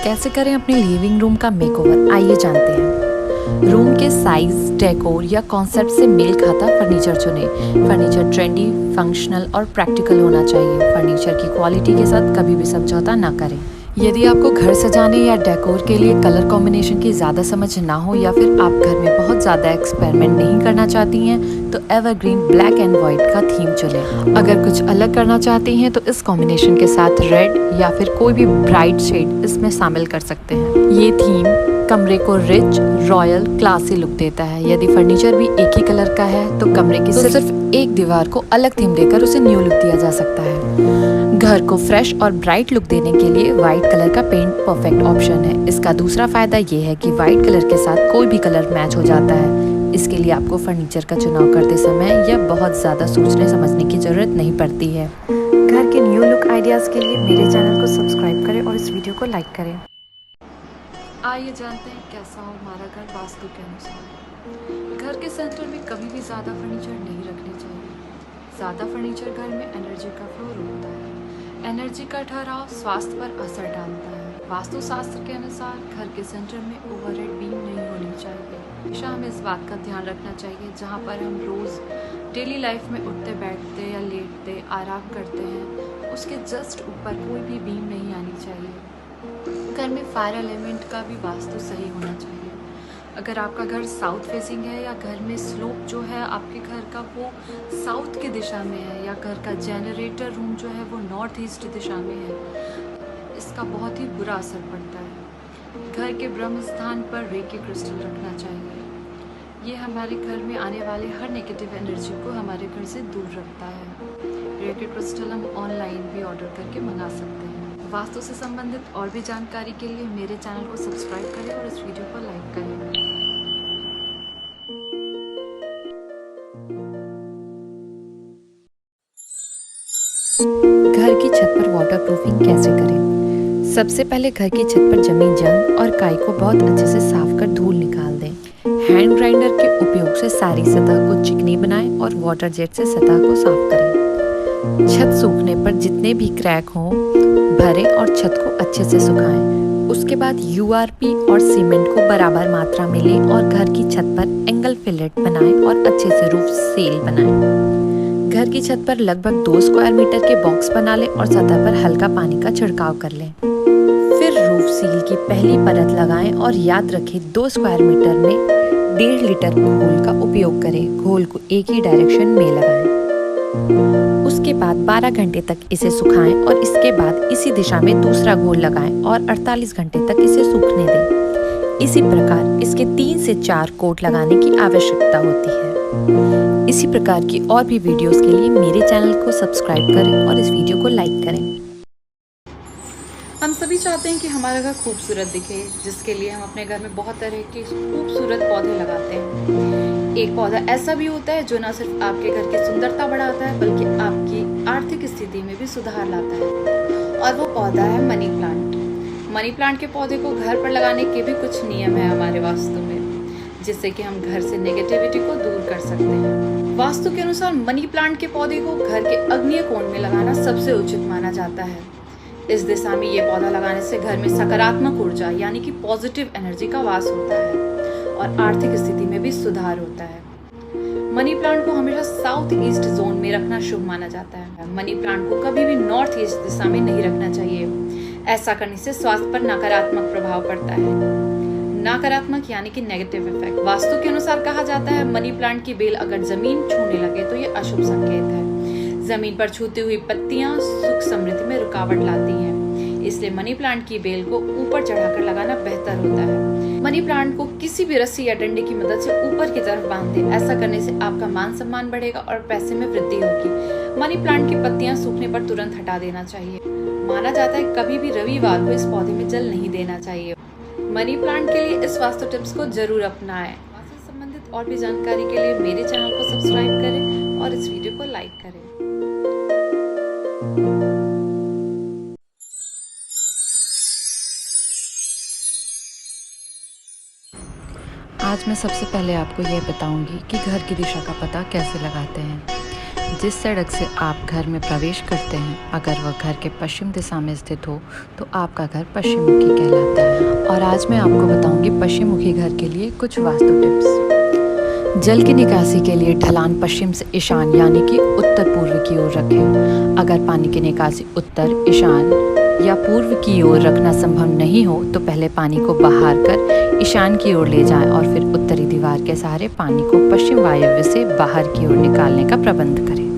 कैसे करें अपने लिविंग रूम का मेकओवर, आइए जानते हैं। रूम के साइज, डेकोर या कॉन्सेप्ट से मेल खाता फर्नीचर चुनें। फर्नीचर ट्रेंडी, फंक्शनल और प्रैक्टिकल होना चाहिए। फर्नीचर की क्वालिटी के साथ कभी भी समझौता ना करें। यदि आपको घर सजाने या डेकोर के लिए कलर कॉम्बिनेशन की ज़्यादा समझ ना हो या फिर आप घर में बहुत ज़्यादा एक्सपेरिमेंट नहीं करना चाहती हैं तो एवरग्रीन ब्लैक एंड वाइट का थीम चुनें। अगर कुछ अलग करना चाहती हैं तो इस कॉम्बिनेशन के साथ रेड या फिर कोई भी ब्राइट शेड इसमें शामिल कर सकते हैं। ये थीम कमरे को रिच, रॉयल, क्लासी लुक देता है। यदि फर्नीचर भी एक ही कलर का है तो कमरे की सिर्फ एक दीवार को अलग थीम देकर उसे न्यू लुक दिया जा सकता है। घर को फ्रेश और ब्राइट लुक देने के लिए व्हाइट कलर का पेंट परफेक्ट ऑप्शन है। इसका दूसरा फायदा ये है कि व्हाइट कलर के साथ कोई भी कलर मैच हो जाता है। इसके लिए आपको फर्नीचर का चुनाव करते समय या बहुत ज़्यादा सोचने समझने की ज़रूरत नहीं पड़ती है। घर के न्यू लुक आइडियाज़ के लिए मेरे चैनल को सब्सक्राइब करें और इस वीडियो को लाइक करें। आइए जानते हैं कैसा हो हमारा घर वास्तु के अनुसार। घर के सेंटर में कभी भी ज़्यादा फर्नीचर नहीं रखने चाहिए। ज़्यादा फर्नीचर घर में एनर्जी का फ्लो रोकता है। एनर्जी का ठहराव स्वास्थ्य पर असर डालता है। वास्तु शास्त्र के अनुसार घर के सेंटर में ओवरहेड बीम नहीं होनी चाहिए। हमेशा हमें इस बात का ध्यान रखना चाहिए जहाँ पर हम रोज़ डेली लाइफ में उठते बैठते या लेटते आराम करते हैं उसके जस्ट ऊपर कोई भी बीम नहीं आनी चाहिए। घर में फायर एलिमेंट का भी वास्तु सही होना चाहिए। अगर आपका घर साउथ फेसिंग है या घर में स्लोप जो है आपके घर का वो साउथ की दिशा में है या घर का जनरेटर रूम जो है वो नॉर्थ ईस्ट दिशा में है, इसका बहुत ही बुरा असर पड़ता है। घर के ब्रह्म स्थान पर रेकी क्रिस्टल रखना चाहिए। ये हमारे घर में आने वाले हर नेगेटिव एनर्जी को हमारे घर से दूर रखता है। रेकी क्रिस्टल हम ऑनलाइन भी ऑर्डर करके मंगा सकते हैं। वास्तु से संबंधित और भी जानकारी के लिए मेरे चैनल को सब्सक्राइब करें और इस वीडियो को लाइक करें। घर की छत पर वाटरप्रूफिंग कैसे करें? सबसे पहले घर की छत पर जमी जंग और काई को बहुत अच्छे से साफ कर धूल निकाल दें। हैंड ग्राइंडर के उपयोग से सारी सतह को चिकनी बनाएं और वाटर जेट से सतह को साफ करें। छत सूखने पर जितने भी क्रैक हों भरें और छत को अच्छे से सुखाएं। उसके बाद यूआरपी और सीमेंट को बराबर मात्रा में लें और घर की छत पर एंगल फिलेट बनाएं और अच्छे से रूफ सील बनाएं। घर की छत पर लगभग 2 स्क्वायर मीटर के बॉक्स बना लें और सतह पर हल्का पानी का छिड़काव कर लें। फिर रूफ सील की पहली परत लगाएं और याद रखें 2 स्क्वायर मीटर में 1.5 लीटर घोल का उपयोग करें। घोल को एक ही डायरेक्शन में लगाएं। उसके बाद 12 घंटे तक इसे सुखाएं और इसके बाद इसी दिशा में दूसरा घोल लगाएं और 48 घंटे तक इसे सूखने दें। इसी प्रकार इसके 3 से 4 कोट लगाने की आवश्यकता होती है। इसी प्रकार की और भी वीडियोस के लिए मेरे चैनल को सब्सक्राइब करें और इस वीडियो को लाइक करें। हम सभी चाहते हैं कि हमारा घर खूबसूरत दिखे, जिसके लिए हम अपने घर में बहुत तरह के खूबसूरत पौधे लगाते हैं। एक पौधा ऐसा भी होता है जो न सिर्फ आपके घर की सुंदरता बढ़ाता है बल्कि आपकी आर्थिक स्थिति में भी सुधार लाता है, और वो पौधा है मनी प्लांट। मनी प्लांट के पौधे को घर पर लगाने के भी कुछ नियम है हमारे वास्तु में, जिससे कि हम घर से नेगेटिविटी को दूर कर सकते हैं। वास्तु के अनुसार मनी प्लांट के पौधे को घर के आग्नेय कोण में लगाना सबसे उचित माना जाता है। इस दिशा में ये पौधा लगाने से घर में सकारात्मक ऊर्जा यानी कि पॉजिटिव एनर्जी का वास होता है और आर्थिक स्थिति में भी सुधार होता है। मनी प्लांट को हमेशा साउथ ईस्ट जोन में रखना शुभ माना जाता है। मनी प्लांट को कभी भी नॉर्थ ईस्ट दिशा में नहीं रखना चाहिए। ऐसा करने से स्वास्थ्य पर नकारात्मक प्रभाव पड़ता है। नकारात्मक यानी कि नेगेटिव इफेक्ट। वास्तु के अनुसार कहा जाता है मनी प्लांट की बेल अगर जमीन छूने लगे तो ये अशुभ संकेत है। जमीन पर छूती हुई पत्तियां सुख समृद्धि में रुकावट लाती हैं, इसलिए मनी प्लांट की बेल को ऊपर चढ़ाकर लगाना बेहतर होता है। मनी प्लांट को किसी भी रस्सी या डंडे की मदद से ऊपर की तरफ बांध दें। ऐसा करने से आपका मान सम्मान बढ़ेगा और पैसे में वृद्धि होगी। मनी प्लांट की पत्तियां सूखने पर तुरंत हटा देना चाहिए। माना जाता है कभी भी रविवार को इस पौधे में जल नहीं देना चाहिए। मनी प्लांट के लिए इस वास्तु टिप्स को जरूर अपनाएं। वास्तु से संबंधित और भी जानकारी के लिए मेरे चैनल को सब्सक्राइब करें और इस वीडियो को लाइक करें। आज मैं सबसे पहले आपको यह बताऊंगी कि घर की दिशा का पता कैसे लगाते हैं। जिस सड़क से आप घर में प्रवेश करते हैं, अगर वह घर के पश्चिम दिशा में स्थित हो तो आपका घर पश्चिम मुखी कहलाता है। और आज मैं आपको बताऊंगी पश्चिम मुखी घर के लिए कुछ वास्तु टिप्स। जल की निकासी के लिए ढलान पश्चिम से ईशान यानी कि उत्तर पूर्व की ओर रखें। अगर पानी की निकासी उत्तर, ईशान या पूर्व की ओर रखना संभव नहीं हो तो पहले पानी को बहार कर ईशान की ओर ले जाएं और फिर उत्तरी दीवार के सहारे पानी को पश्चिम वायव्य से बाहर की ओर निकालने का प्रबंध करें।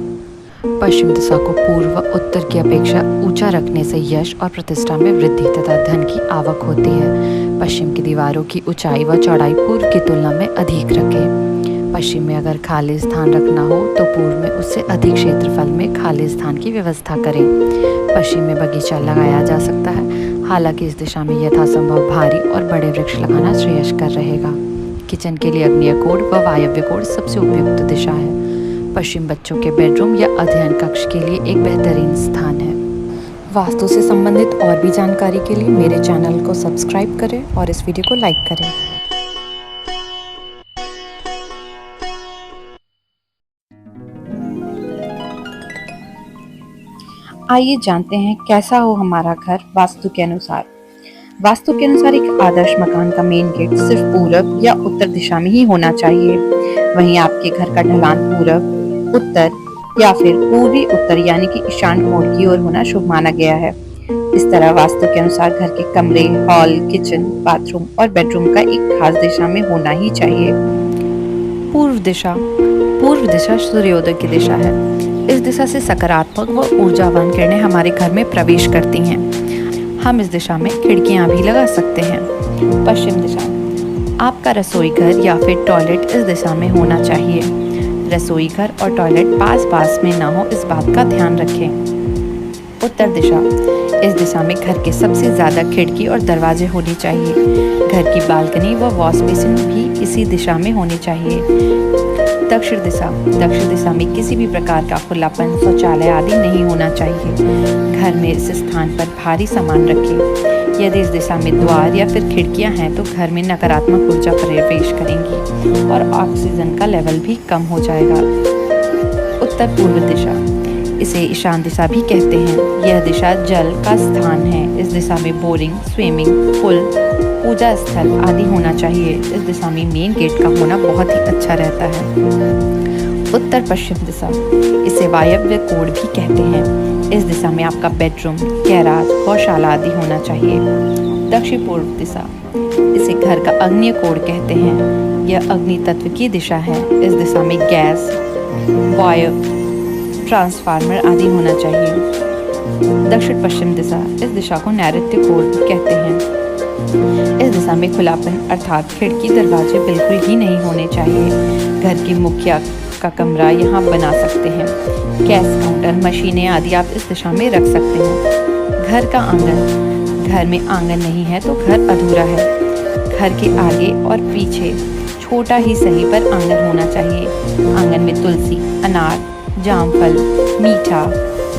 पश्चिम दिशा को पूर्व व उत्तर की अपेक्षा ऊंचा रखने से यश और प्रतिष्ठा में वृद्धि तथा धन की आवक होती है। पश्चिम की दीवारों की ऊंचाई व चौड़ाई पूर्व की तुलना में अधिक रखें। पश्चिम में अगर खाली स्थान रखना हो तो पूर्व में उससे अधिक क्षेत्रफल में खाली स्थान की व्यवस्था करें। पश्चिम में बगीचा लगाया जा सकता है, हालांकि इस दिशा में यथासंभव भारी और बड़े वृक्ष लगाना श्रेयस्कर रहेगा। किचन के लिए आग्नेय कोण व वायव्य कोण सबसे उपयुक्त दिशा है। पश्चिम बच्चों के बेडरूम या अध्ययन कक्ष के लिए एक बेहतरीन स्थान है। वास्तु से संबंधित और भी जानकारी के लिए मेरे चैनल को सब्सक्राइब करें और इस वीडियो को लाइक करें। आइए जानते हैं कैसा हो हमारा घर वास्तु के अनुसार। वास्तु के अनुसार एक आदर्श मकान का मेन गेट सिर्फ पूरब या उत्तर दिशा में ही होना चाहिए। वहीं आपके घर का ढलान पूरब, उत्तर या फिर पूर्वी उत्तर यानी कि ईशान कोण की ओर होना शुभ माना गया है। इस तरह वास्तु के अनुसार घर के कमरे, हॉल, किचन, बाथरूम और बेडरूम का एक खास दिशा में होना ही चाहिए। पूर्व दिशा सूर्योदय की दिशा है। इस दिशा से सकारात्मक व ऊर्जावान किरणें हमारे घर में प्रवेश करती हैं। हम इस दिशा में खिड़कियां भी लगा सकते हैं। पश्चिम दिशा, आपका रसोई घर या फिर टॉयलेट इस दिशा में होना चाहिए। रसोई घर और टॉयलेट पास में ना हो, इस बात का ध्यान रखें। उत्तर दिशा, इस दिशा में घर के सबसे ज्यादा खिड़की और दरवाजे होने चाहिए। घर की बालकनी व वॉश बेसिन भी इसी दिशा में होने चाहिए। दक्षिण दिशा में किसी भी प्रकार का खुलापन, शौचालय आदि नहीं होना चाहिए। घर में इस स्थान पर भारी सामान रखें। यदि इस दिशा में द्वार या फिर खिड़कियां हैं तो घर में नकारात्मक ऊर्जा प्रवेश करेंगी और ऑक्सीजन का लेवल भी कम हो जाएगा। उत्तर पूर्व दिशा, इसे ईशान दिशा भी कहते हैं। यह दिशा जल का स्थान है। इस दिशा में बोरिंग, स्विमिंग पूल, पूजा स्थल आदि होना चाहिए। इस दिशा में मेन गेट का होना बहुत ही अच्छा रहता है। उत्तर पश्चिम दिशा, इसे वायव्य कोण भी कहते हैं। इस दिशा में आपका बेडरूम, गैराज, गौशाला आदि होना चाहिए। दक्षिण पूर्व दिशा, इसे घर का आग्नेय कोण कहते हैं। यह अग्नि तत्व की दिशा है। इस दिशा में गैस, वायु, ट्रांसफार्मर आदि होना चाहिए। दक्षिण पश्चिम दिशा, इस दिशा को नैऋत्य कोण कहते हैं। इस दिशा में खुलापन अर्थात खिड़की, दरवाजे बिल्कुल ही नहीं होने चाहिए। घर की मुखिया का कमरा यहाँ बना सकते हैं। गैस काउंटर, मशीनें आदि आप इस दिशा में रख सकते हैं। घर का आंगन, घर में आंगन नहीं है तो घर अधूरा है। घर के आगे और पीछे छोटा ही सही पर आंगन होना चाहिए। आंगन में तुलसी, अनार, जामफल, मीठा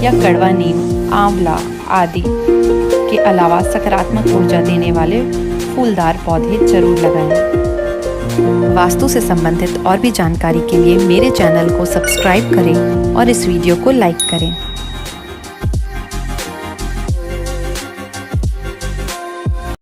या कड़वा नीम, आंवला आदि के अलावा सकारात्मक ऊर्जा देने वाले फूलदार पौधे जरूर लगाएं। वास्तु से संबंधित और भी जानकारी के लिए मेरे चैनल को सब्सक्राइब करें और इस वीडियो को लाइक करें।